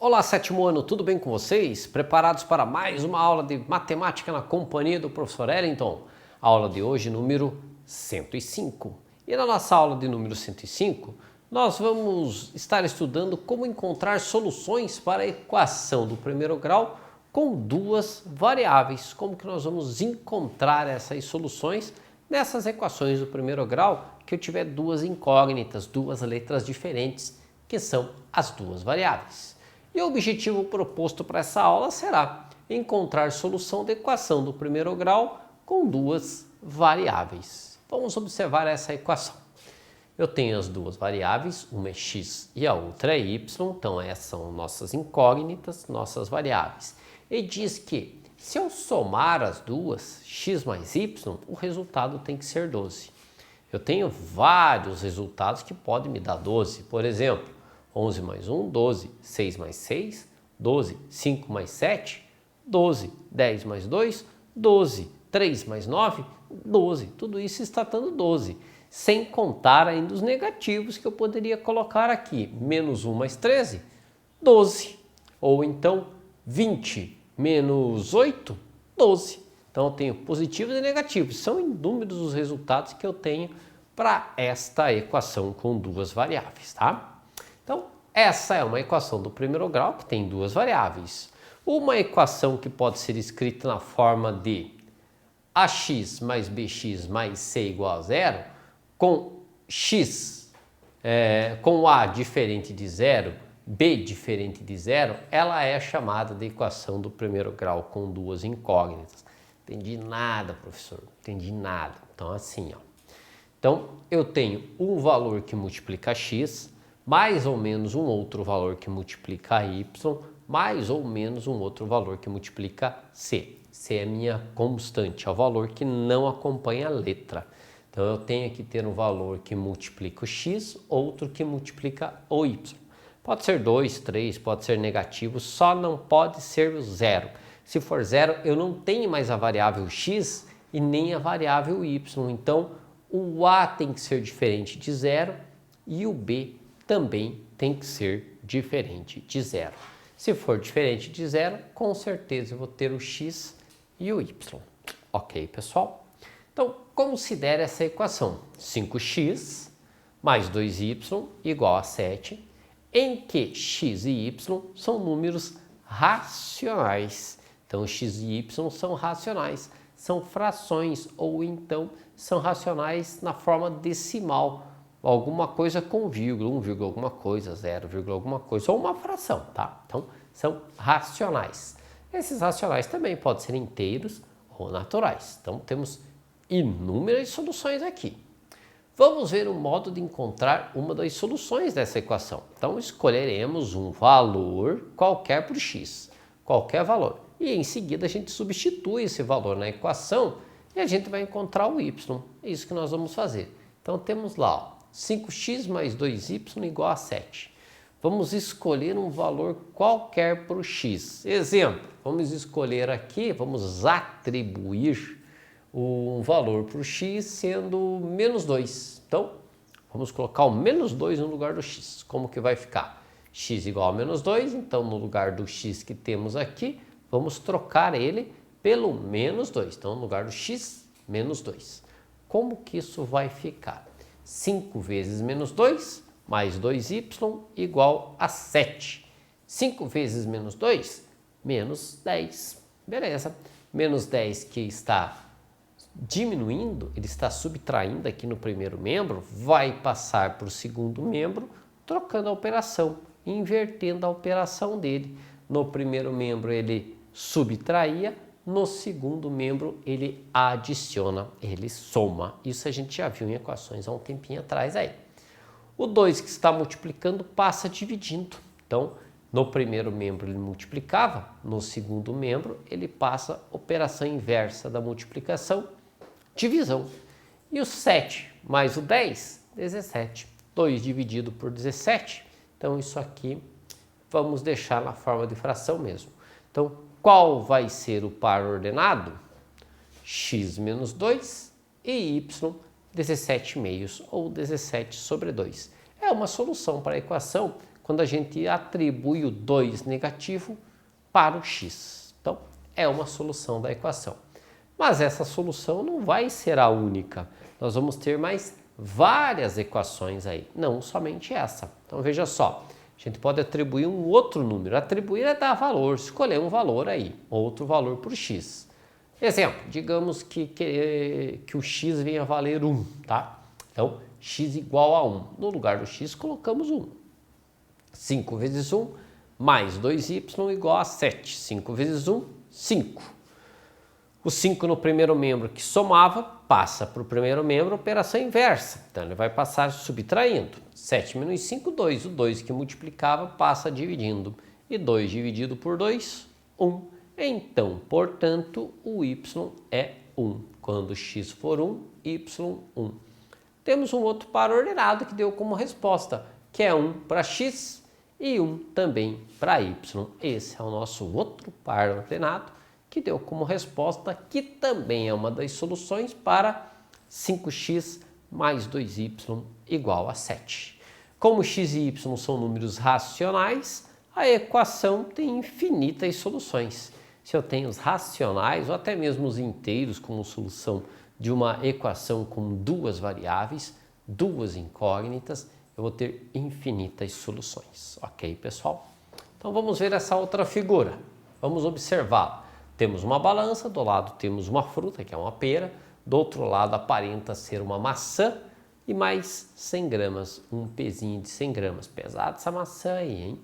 Olá, sétimo ano, tudo bem com vocês? Preparados para mais uma aula de matemática na companhia do professor Ellington? A aula de hoje, número 105. E na nossa aula de número 105, nós vamos estar estudando como encontrar soluções para a equação do primeiro grau com duas variáveis. Como que nós vamos encontrar essas soluções nessas equações do primeiro grau que eu tiver duas incógnitas, duas letras diferentes, que são as duas variáveis. E o objetivo proposto para essa aula será encontrar solução da equação do primeiro grau com duas variáveis. Vamos observar essa equação. Eu tenho as duas variáveis, uma é x e a outra é y, então essas são nossas incógnitas, nossas variáveis. E diz que se eu somar as duas, x mais y, o resultado tem que ser 12. Eu tenho vários resultados que podem me dar 12, por exemplo, 11 mais 1, 12, 6 mais 6, 12, 5 mais 7, 12, 10 mais 2, 12, 3 mais 9, 12. Tudo isso está dando 12, sem contar ainda os negativos que eu poderia colocar aqui. Menos 1 mais 13, 12. Ou então 20 menos 8, 12. Então eu tenho positivos e negativos. São inúmeros os resultados que eu tenho para esta equação com duas variáveis, tá? Então, essa é uma equação do primeiro grau que tem duas variáveis. Uma equação que pode ser escrita na forma de ax mais bx mais c igual a zero, com x, com a diferente de zero, b diferente de zero, ela é chamada de equação do primeiro grau com duas incógnitas. Entendi nada, professor, entendi nada. Então, assim, ó. Então, eu tenho um valor que multiplica x, mais ou menos um outro valor que multiplica y, mais ou menos um outro valor que multiplica c. C é minha constante, é o valor que não acompanha a letra. Então, eu tenho que ter um valor que multiplica o x, outro que multiplica o y. Pode ser 2, 3, pode ser negativo, só não pode ser o zero. Se for zero, eu não tenho mais a variável x e nem a variável y. Então, o a tem que ser diferente de zero e o b também tem que ser diferente de zero. Se for diferente de zero, com certeza eu vou ter o x e o y. Ok, pessoal? Então, considere essa equação. 5x mais 2y igual a 7, em que x e y são números racionais. Então, x e y são racionais, são frações ou então são racionais na forma decimal. Alguma coisa com vírgula, 1, alguma coisa, 0, alguma coisa, ou uma fração, tá? Então, são racionais. Esses racionais também podem ser inteiros ou naturais. Então, temos inúmeras soluções aqui. Vamos ver o modo de encontrar uma das soluções dessa equação. Então, escolheremos um valor qualquer para o x, qualquer valor. E em seguida, a gente substitui esse valor na equação e a gente vai encontrar o y. É isso que nós vamos fazer. Então, temos lá, ó, 5x mais 2y igual a 7. Vamos escolher um valor qualquer para o x. Exemplo, vamos escolher aqui, vamos atribuir um valor para o x sendo menos 2. Então, vamos colocar o menos 2 no lugar do x. Como que vai ficar? X igual a menos 2, então no lugar do x que temos aqui, vamos trocar ele pelo menos 2. Então, no lugar do x, menos 2. Como que isso vai ficar? 5 vezes menos 2, mais 2y, igual a 7. 5 vezes menos 2, menos 10. Beleza. Menos 10 que está diminuindo, ele está subtraindo aqui no primeiro membro, vai passar para o segundo membro, trocando a operação, invertendo a operação dele. No primeiro membro ele subtraía, no segundo membro ele adiciona, ele soma. Isso a gente já viu em equações há um tempinho atrás aí. O 2 que está multiplicando passa dividindo. Então, no primeiro membro ele multiplicava, no segundo membro ele passa operação inversa da multiplicação, divisão. E o 7 mais o 10, 17. 2 dividido por 17. Então, isso aqui vamos deixar na forma de fração mesmo. Então, qual vai ser o par ordenado? X menos 2 e y 17 meios, ou 17 sobre 2. É uma solução para a equação quando a gente atribui o 2 negativo para o x. Então, é uma solução da equação. Mas essa solução não vai ser a única. Nós vamos ter mais várias equações aí, não somente essa. Então, veja só, a gente pode atribuir um outro número. Atribuir é dar valor, escolher um valor aí, outro valor para o x. Exemplo, digamos que o x venha a valer 1, tá? Então, x igual a 1. No lugar do x, colocamos 1. 5 vezes 1 mais 2y igual a 7. 5 vezes 1, 5. O 5 no primeiro membro que somava, passa para o primeiro membro, operação inversa. Então, ele vai passar subtraindo. 7 menos 5, 2. O 2 que multiplicava passa dividindo. E 2 dividido por 2, 1. Então, portanto, o y é 1. Quando x for 1, y 1. Temos um outro par ordenado que deu como resposta, que é 1 para x e 1 também para y. Esse é o nosso outro par ordenado que deu como resposta, que também é uma das soluções para 5x mais 2y igual a 7. Como x e y são números racionais, a equação tem infinitas soluções. Se eu tenho os racionais ou até mesmo os inteiros como solução de uma equação com duas variáveis, duas incógnitas, eu vou ter infinitas soluções. Ok, pessoal? Então vamos ver essa outra figura. Vamos observá-la. Temos uma balança, do lado temos uma fruta, que é uma pera, do outro lado aparenta ser uma maçã e mais 100 gramas, um pezinho de 100 gramas. Pesada essa maçã aí, hein?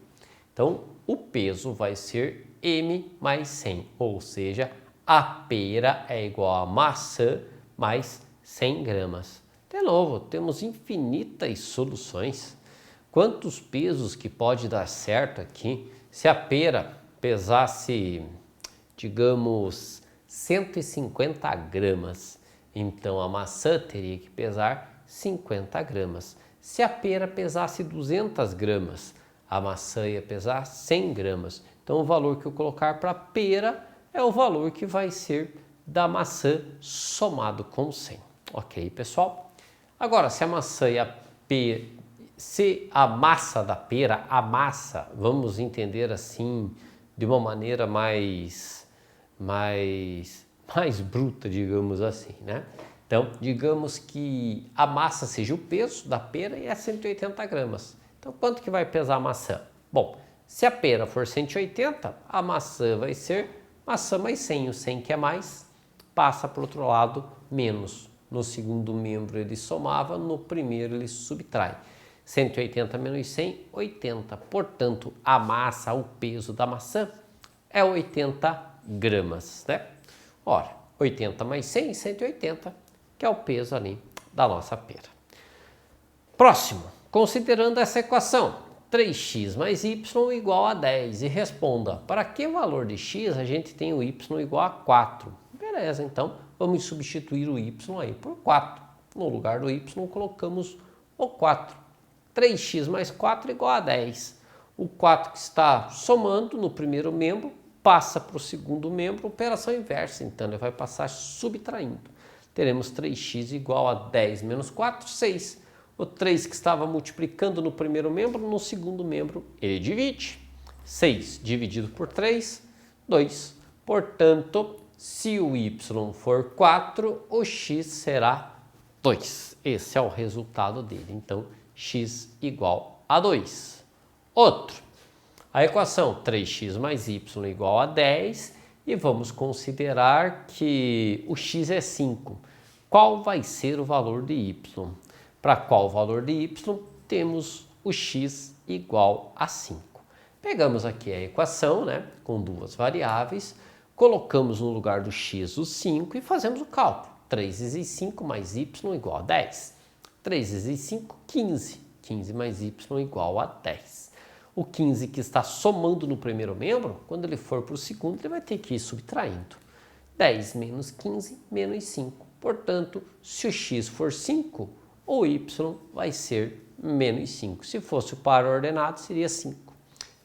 Então, o peso vai ser m mais 100, ou seja, a pera é igual a maçã mais 100 gramas. De novo, temos infinitas soluções. Quantos pesos que pode dar certo aqui? Se a pera pesasse, digamos, 150 gramas, então a maçã teria que pesar 50 gramas. Se a pera pesasse 200 gramas, a maçã ia pesar 100 gramas. Então o valor que eu colocar para a pera é o valor que vai ser da maçã somado com 100. Ok, pessoal? Agora, se a maçã e a pera, se a massa da pera, a massa, vamos entender assim, de uma maneira mais bruta, digamos assim, né? Então, digamos que a massa seja o peso da pera e é 180 gramas. Então, quanto que vai pesar a maçã? Bom, se a pera for 180, a maçã vai ser maçã mais 100. O 100 que é mais, passa para o outro lado, menos. No segundo membro ele somava, no primeiro ele subtrai. 180 menos 100, 80. Portanto, a massa, o peso da maçã é 80 gramas, né? Ora, 80 mais 100, 180, que é o peso ali da nossa pera. Próximo, considerando essa equação, 3x mais y igual a 10. E responda, para que valor de x a gente tem o y igual a 4? Beleza, então vamos substituir o y aí por 4. No lugar do y colocamos o 4. 3x mais 4 igual a 10. O 4 que está somando no primeiro membro passa para o segundo membro, operação inversa, então ele vai passar subtraindo. Teremos 3x igual a 10 menos 4, 6. O 3 que estava multiplicando no primeiro membro, no segundo membro ele divide. 6 dividido por 3, 2. Portanto, se o y for 4, o x será 2. Esse é o resultado dele. Então, x igual a 2. Outro. A equação 3x mais y igual a 10 e vamos considerar que o x é 5. Qual vai ser o valor de y? Para qual valor de y temos o x igual a 5. Pegamos aqui a equação, né, com duas variáveis, colocamos no lugar do x o 5 e fazemos o cálculo. 3 vezes 5 mais y igual a 10. 3 vezes 5, 15. 15 mais y igual a 10. O 15 que está somando no primeiro membro, quando ele for para o segundo, ele vai ter que ir subtraindo. 10 menos 15, menos 5. Portanto, se o x for 5, o y vai ser menos 5. Se fosse o par ordenado, seria 5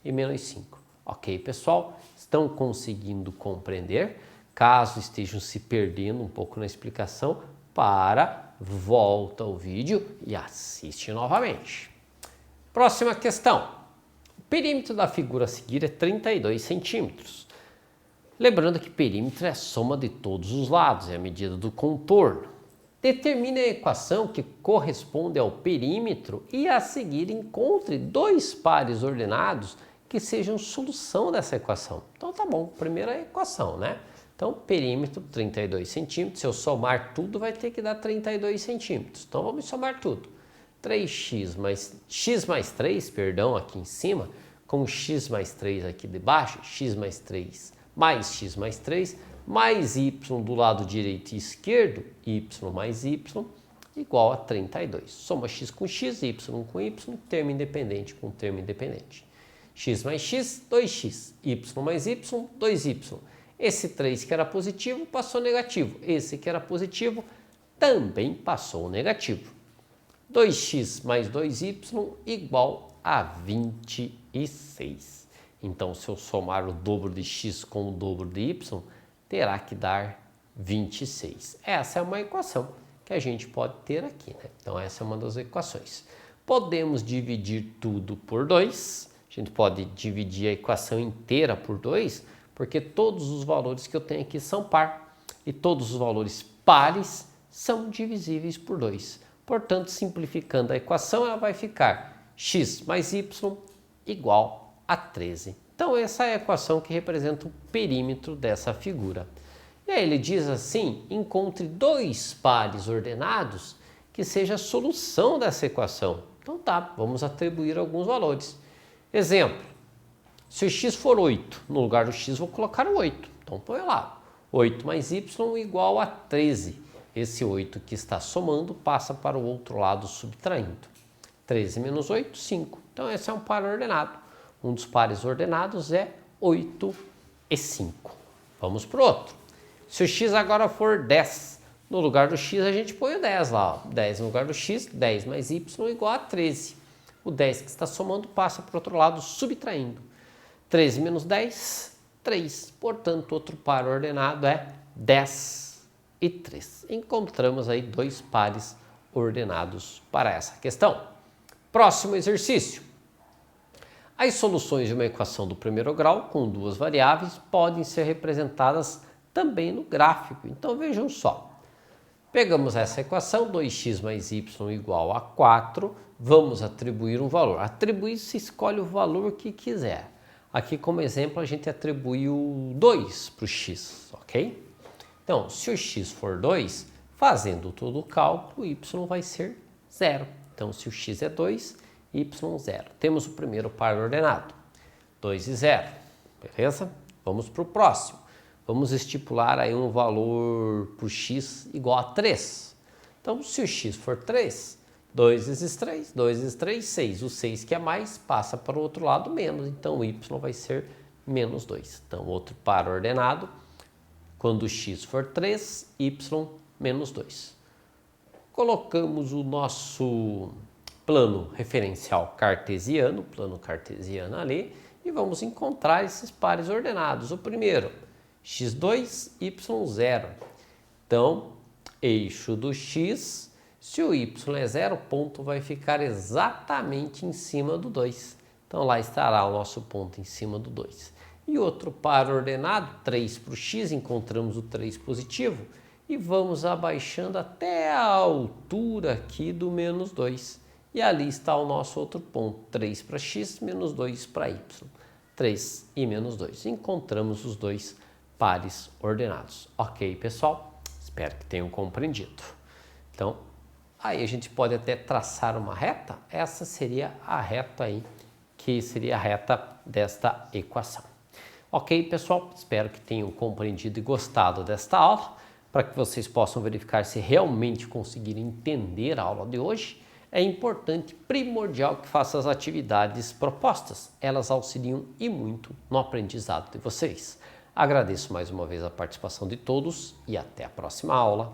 e menos 5. Ok, pessoal? Estão conseguindo compreender? Caso estejam se perdendo um pouco na explicação, volta ao vídeo e assiste novamente. Próxima questão. perímetro da figura a seguir é 32 centímetros. Lembrando que perímetro é a soma de todos os lados, é a medida do contorno. Determine a equação que corresponde ao perímetro e a seguir encontre dois pares ordenados que sejam solução dessa equação. Então tá bom, primeira equação, né? Então perímetro 32 centímetros, se eu somar tudo vai ter que dar 32 centímetros. Então vamos somar tudo. 3x mais 3, perdão, aqui em cima, com x mais 3 aqui de baixo, x mais 3 mais 3, mais y do lado direito e esquerdo, y mais y, igual a 32. Soma x com x, y com y, termo independente com termo independente. X mais x, 2x, y mais y, 2y. Esse 3 que era positivo passou negativo, esse que era positivo também passou negativo. 2x mais 2y igual a 26. Então, se eu somar o dobro de x com o dobro de y, terá que dar 26. Essa é uma equação que a gente pode ter aqui, né? Então, essa é uma das equações. Podemos dividir tudo por 2. A gente pode dividir a equação inteira por 2, porque todos os valores que eu tenho aqui são par. E todos os valores pares são divisíveis por 2. Portanto, simplificando a equação, ela vai ficar x mais y igual a 13. Então, essa é a equação que representa o perímetro dessa figura. E aí ele diz assim, encontre dois pares ordenados que seja a solução dessa equação. Então tá, vamos atribuir alguns valores. Exemplo, se o x for 8, no lugar do x vou colocar o 8. Então põe lá, 8 mais y igual a 13. Esse 8 que está somando passa para o outro lado subtraindo. 13 menos 8, 5. Então esse é um par ordenado. Um dos pares ordenados é 8 e 5. Vamos para o outro. Se o x agora for 10, no lugar do x a gente põe o 10 lá. Ó. 10 no lugar do x, 10 mais y igual a 13. O 10 que está somando passa para o outro lado subtraindo. 13 menos 10, 3. Portanto, outro par ordenado é 10 e 3. Encontramos aí dois pares ordenados para essa questão. Próximo exercício. As soluções de uma equação do primeiro grau com duas variáveis podem ser representadas também no gráfico. Então vejam só. Pegamos essa equação, 2x mais y igual a 4, vamos atribuir um valor. Atribuir, se escolhe o valor que quiser. Aqui, como exemplo, a gente atribuiu 2 para o x, ok? Então, se o x for 2, fazendo todo o cálculo, y vai ser 0. Então, se o x é 2, y 0. Temos o primeiro par ordenado, 2 e 0, beleza? Vamos para o próximo. Vamos estipular aí um valor para o x igual a 3. Então, se o x for 3, 2 vezes 3, 2 vezes 3, 6. O 6 que é mais passa para o outro lado menos, então o y vai ser menos 2. Então, outro par ordenado, quando o x for 3, y menos 2. Colocamos o nosso plano referencial cartesiano, plano cartesiano ali, e vamos encontrar esses pares ordenados. O primeiro, x2, y0. Então, eixo do x, se o y é 0, o ponto vai ficar exatamente em cima do 2. Então, lá estará o nosso ponto em cima do 2. E outro par ordenado, 3 para o x, encontramos o 3 positivo e vamos abaixando até a altura aqui do menos 2. E ali está o nosso outro ponto, 3 para x, menos 2 para y. 3 e menos 2. Encontramos os dois pares ordenados. Ok, pessoal? Espero que tenham compreendido. Então, aí a gente pode até traçar uma reta. Essa seria a reta aí, que seria a reta desta equação. Ok, pessoal? Espero que tenham compreendido e gostado desta aula, para que vocês possam verificar se realmente conseguiram entender a aula de hoje. É importante, primordial que façam as atividades propostas. Elas auxiliam e muito no aprendizado de vocês. Agradeço mais uma vez a participação de todos e até a próxima aula.